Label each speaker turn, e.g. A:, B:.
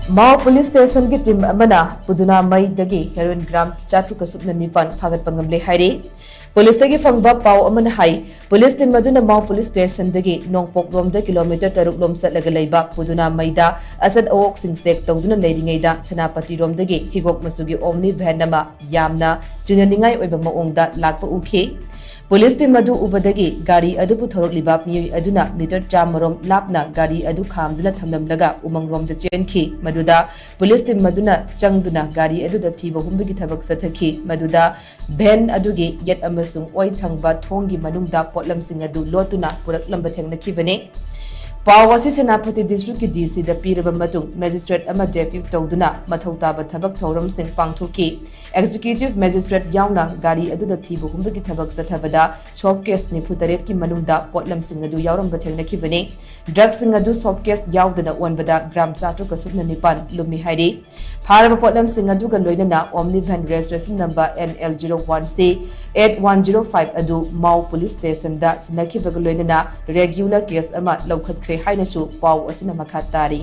A: Mao Police Station ki team amana Pudunamei dagi Heroin gram chatu kasupna nipan phagatpa ngamle hairi. Police dagi fangba pau amana hai Police team maduna Mao Police Station dagi nongpok lomda kilometer taruk lom satlaga leiba Pudunamei da asad awok singsek tawduna leiringai da Senapati rom dagi higok masugi omni van nama yamna junaningai oiba maongda lakpa ukhi. Police team madu ubadagi gari adu puthorok libab mi aduna meter chamarom lapna gari adu khamduna thamlamlaga umangrom da chenki maduda police team maduna changduna gari adu da thiba humbigi thabak sathaki maduda ben adugi yet amasung oi thangba thongi manungda potlam sing adu lotuna purak lamba thengna kibane Pawasi Senapati District ki DC da piraba matung magistrate ama deputy tawduna mathauta ba thabak thoram sing pangthoki executive magistrate yauna gari adu da thibu humbagi thabak sathavada soft case ni phutaret ki manungda potlam sing adu yauram ba thengna kibane drug sing adu soft case yaudana onbada gram chatu kasubna nipan lumi hairi pharaba potlam sing adu ga loinana omni van registration number NL01C 8105 adu Mao Police Station da sinaki ba loinana regular case ama Phagatkhre hainasu pau asina makhatari